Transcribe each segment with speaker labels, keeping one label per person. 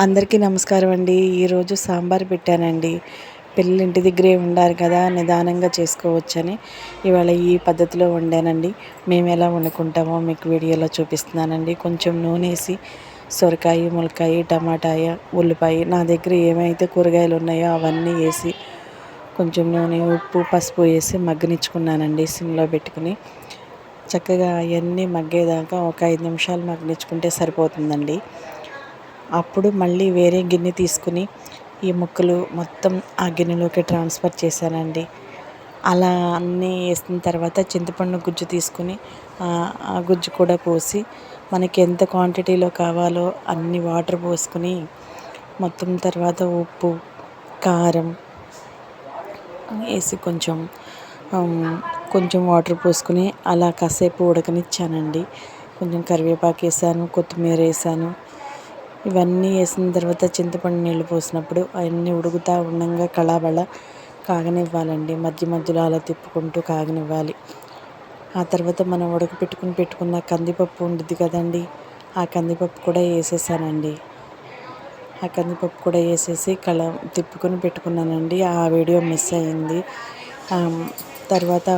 Speaker 1: అందరికీ నమస్కారం అండి. ఈరోజు సాంబార్ పెట్టానండి. పిల్లలు ఇంటి దగ్గరే ఉండారు కదా, నిదానంగా చేసుకోవచ్చని ఇవాళ ఈ పద్ధతిలో వండానండి. మేము ఎలా వండుకుంటామో మీకు వీడియోలో చూపిస్తున్నానండి. కొంచెం నూనె వేసి సొరకాయ, ములక్కాయ, టమాటాయ, ఉల్లిపాయ, నా దగ్గర ఏమైతే కూరగాయలు ఉన్నాయో అవన్నీ వేసి కొంచెం నూనె, ఉప్పు, పసుపు వేసి మగ్గనిచ్చుకున్నానండి. సిమ్లో పెట్టుకుని చక్కగా అవన్నీ మగ్గేదాకా ఒక 5 నిమిషాలు మగ్గనిచ్చుకుంటే సరిపోతుందండి. అప్పుడు మళ్ళీ వేరే గిన్నె తీసుకుని ఈ ముక్కలు మొత్తం ఆ గిన్నెలోకి ట్రాన్స్ఫర్ చేశానండి. అలా అన్నీ వేసిన తర్వాత చింతపండు గుజ్జు తీసుకుని ఆ గుజ్జు కూడా పోసి మనకి ఎంత క్వాంటిటీలో కావాలో అన్ని వాటర్ పోసుకుని మొత్తం తర్వాత ఉప్పు, కారం వేసి కొంచెం వాటర్ పోసుకుని అలా కాసేపు ఉడకనిచ్చానండి. కొంచెం కరివేపాకు వేసాను, కొత్తిమీర వేసాను. ఇవన్నీ వేసిన తర్వాత చింతపండు నీళ్ళు పోసినప్పుడు అవన్నీ ఉడుకుతూ ఉండగా కళాబళ కాగనివ్వాలండి. మధ్య మధ్యలో అలా తిప్పుకుంటూ కాగనివ్వాలి. ఆ తర్వాత మనం పెట్టుకున్న కందిపప్పు ఉంటుంది కదండి, ఆ కందిపప్పు కూడా వేసేసానండి. ఆ కందిపప్పు కూడా వేసేసి తిప్పుకొని పెట్టుకున్నానండి. ఆ వీడియో మిస్ అయింది. తర్వాత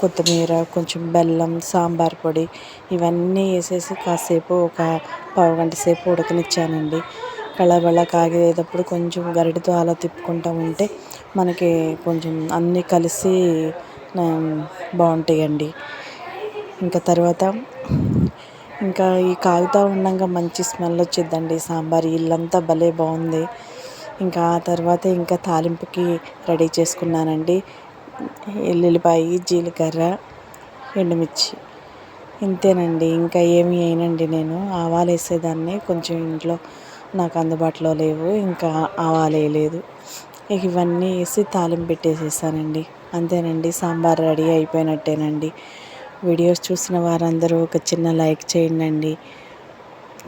Speaker 1: కొత్తిమీర, కొంచెం బెల్లం, సాంబార్ పొడి ఇవన్నీ వేసేసి కాసేపు ఒక పావుగంట సేపు ఉడకనిచ్చానండి. కళాబళ కాగేటప్పుడు కొంచెం గరిటెతో అలా తిప్పుకుంటూ ఉంటే మనకి కొంచెం అన్నీ కలిసి బాగుంటాయండి. ఇంకా ఈ కాగుతూ ఉండగా మంచి స్మెల్ వచ్చిద్దండి సాంబార్. ఇల్లంతా భలే బాగుంది. ఆ తర్వాత తాలింపుకి రెడీ చేసుకున్నానండి. ఎల్లుల్లిపాయ, జీలకర్ర, ఎండుమిర్చి, ఇంతేనండి. ఇంకా ఏమి వేయనండి. నేను ఆవాలు వేసేదాన్ని, కొంచెం ఇంట్లో నాకు అందుబాటులో లేవు, ఇంకా ఆవాలు వేయలేదు. ఇవన్నీ వేసి తాలింపు పెట్టేసేసానండి. అంతేనండి, సాంబార్ రెడీ అయిపోయినట్టేనండి. వీడియోస్ చూసిన వారందరూ ఒక చిన్న లైక్ చేయండి.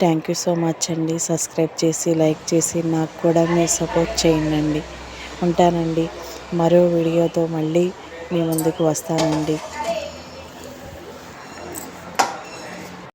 Speaker 1: థ్యాంక్ యూ సో మచ్ అండి. సబ్స్క్రైబ్ చేసి లైక్ చేసి నాకు కూడా మీరు సపోర్ట్ చేయండి. ఉంటానండి. మరో వీడియోతో మళ్ళీ మీ ముందుకు వస్తానండి.